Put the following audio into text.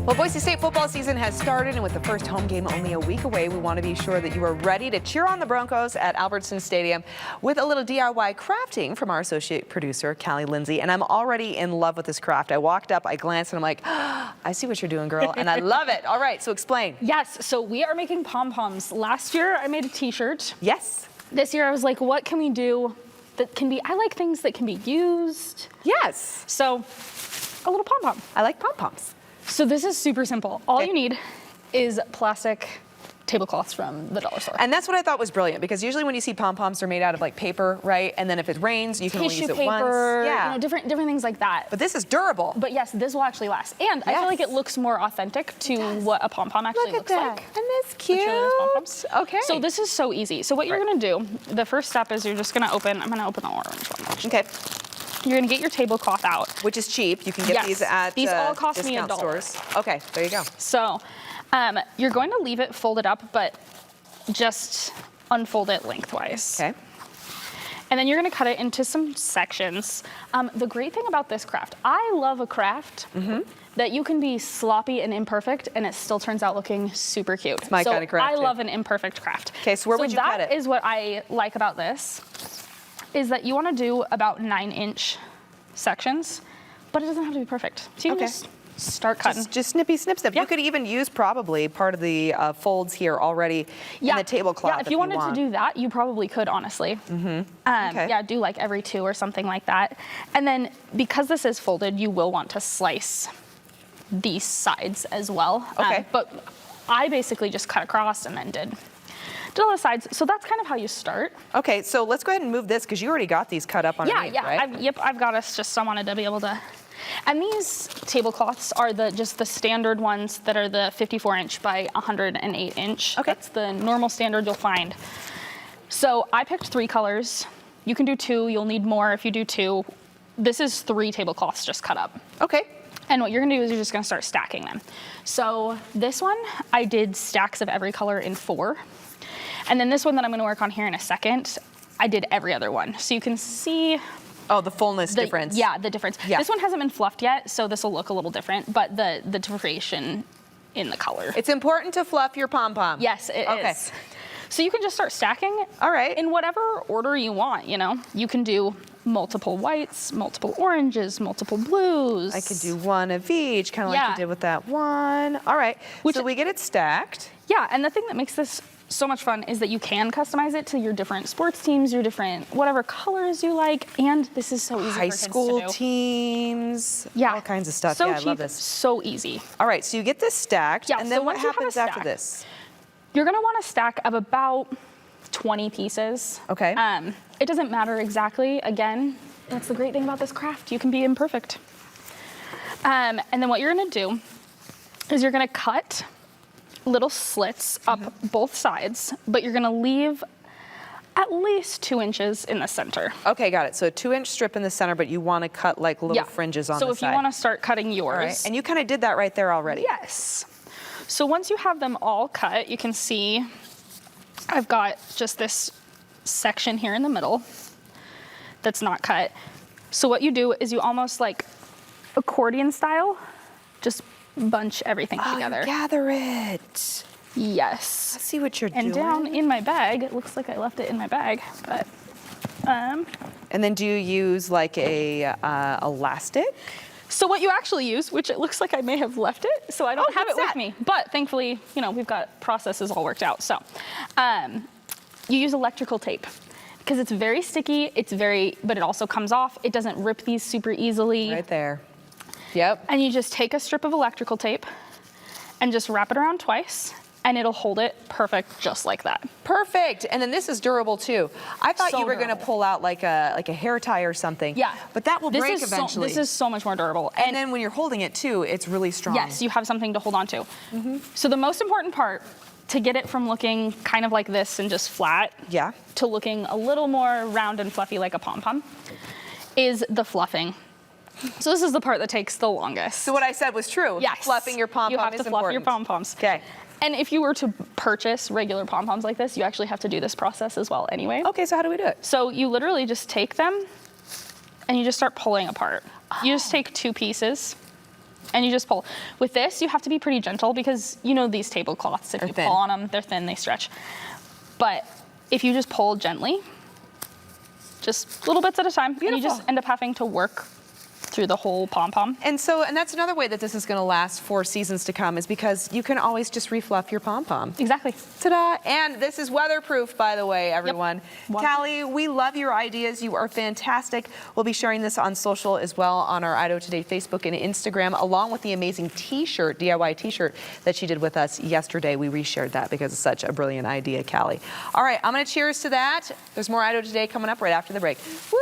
Well, Boise State football season has started, and with the first home game only a week away, we want to be sure that you are ready to cheer on the Broncos at Albertson Stadium with a little DIY crafting from our associate producer, Callie Lindsay. And I'm already in love with this craft. I walked up, I glanced, and I'm like, oh, I see what you're doing, girl, and I love it. All right, so explain. Yes, so we are making pom-poms. Last year, I made a t-shirt. Yes. This year, I was like, what can we do that can be, I like things that can be used. Yes. So, a little pom-pom. I like pom-poms. So this is super simple. All you need is plastic tablecloths from the dollar store. And that's what I thought was brilliant, because usually when you see pom-poms, they're made out of like paper, right? And then if it rains, you can only use it once. Yeah. You know, different things like that. But this is durable. But yes, this will actually last. And I feel like it looks more authentic to what a pom-pom actually looks like. And that's cute. Okay. So this is so easy. So what you're gonna do, the first step is you're just gonna open, I'm gonna open the orange one. Actually. Okay. You're gonna get your tablecloth out. Which is cheap. You can get these at these all cost me $1. Stores. Okay, there you go. So you're going to leave it folded up, but just unfold it lengthwise. Okay. And then you're gonna cut it into some sections. The great thing about this craft, I love a craft that you can be sloppy and imperfect and it still turns out looking super cute. It's my kind of craft. I love an imperfect craft. Okay, so where would you cut it? That is what I like about this, is that you wanna do about 9-inch sections, but it doesn't have to be perfect. So you can just start cutting. Just snippy snip snip. You could even use probably part of the folds here already in the tablecloth. Yeah, if you wanted to do that, you probably could, honestly. Yeah, do like every 2 or something like that. And then because this is folded, you will want to slice these sides as well. Okay. But I basically just cut across and then did all the sides. So that's kind of how you start. Okay, so let's go ahead and move this, because you already got these cut up underneath, right? I've got us, just I wanted to be able to. And these tablecloths are just the standard ones that are the 54-inch by 108-inch. Okay. That's the normal standard you'll find. So I picked 3 colors. You can do 2, you'll need more if you do 2. This is 3 tablecloths just cut up. Okay. And what you're gonna do is you're just gonna start stacking them. So this one, I did stacks of every color in 4. And then this one that I'm gonna work on here in a second, I did every other one. So you can see the fullness difference. Yeah, the difference. Yeah. This one hasn't been fluffed yet, so this will look a little different, but the variation in the color. It's important to fluff your pom-pom. Yes, it is. So you can just start stacking in whatever order you want, you know. You can do multiple whites, multiple oranges, multiple blues. I could do one of each, kind of like you did with that one. All right, so we get it stacked. Yeah, and the thing that makes this so much fun is that you can customize it to your different sports teams, your different whatever colors you like, and this is so easy for kids to do. High school teams, all kinds of stuff. So I cheap, love this. So easy. All right, so you get this stacked, and then so what happens after this? You're gonna want a stack of about 20 pieces. Okay. It doesn't matter exactly. Again, that's the great thing about this craft. You can be imperfect. And then what you're gonna do is you're gonna cut little slits up both sides, but you're gonna leave at least 2 inches in the center. Okay, got it. So a 2-inch strip in the center, but you want to cut like little fringes on the side. So if you want to start cutting yours. All right. And you kind of did that right there already. Yes. So once you have them all cut, you can see I've got just this section here in the middle that's not cut. So what you do is you almost like accordion style, just bunch everything together. You gather it. Yes. I see what you're doing. And down in my bag, it looks like I left it in my bag, but. And then do you use like a elastic? So what you actually use, which it looks like I may have left it, so I don't have it with me, but thankfully, you know, we've got processes all worked out. So you use electrical tape because it's very sticky, but it also comes off. It doesn't rip these super easily. Right there. Yep. And you just take a strip of electrical tape and just wrap it around twice, and it'll hold it perfect just like that. Perfect. And then this is durable too. I thought So you were going to pull out like a hair tie or something. Yeah. But that will break eventually. This is so much more durable. And then when you're holding it too, it's really strong. Yes, you have something to hold on to. So the most important part, to get it from looking kind of like this and just flat to looking a little more round and fluffy like a pom-pom, is the fluffing. So this is the part that takes the longest. So what I said was true. Yes. Fluffing your pom-pom is important. You have to fluff your pom-poms. Okay. And if you were to purchase regular pom-poms like this, you actually have to do this process as well anyway. Okay, so how do we do it? So you literally just take them and you just start pulling apart. You just take 2 pieces and you just pull. With this, you have to be pretty gentle because you know these tablecloths, if you pull on them, they're thin, they stretch. But if you just pull gently, just little bits at a time, and you just end up having to work through the whole pom-pom. And that's another way that this is going to last for seasons to come, is because you can always just refluff your pom-pom. Exactly. Ta-da! And this is weatherproof, by the way, everyone. Yep. Callie, we love your ideas. You are fantastic. We'll be sharing this on social as well, on our Idaho-today Facebook and Instagram, along with the amazing t-shirt, DIY t-shirt that she did with us yesterday. We reshared that because it's such a brilliant idea, Callie. All right, I'm going to cheers to that. There's more Idaho Today coming up right after the break. Woo!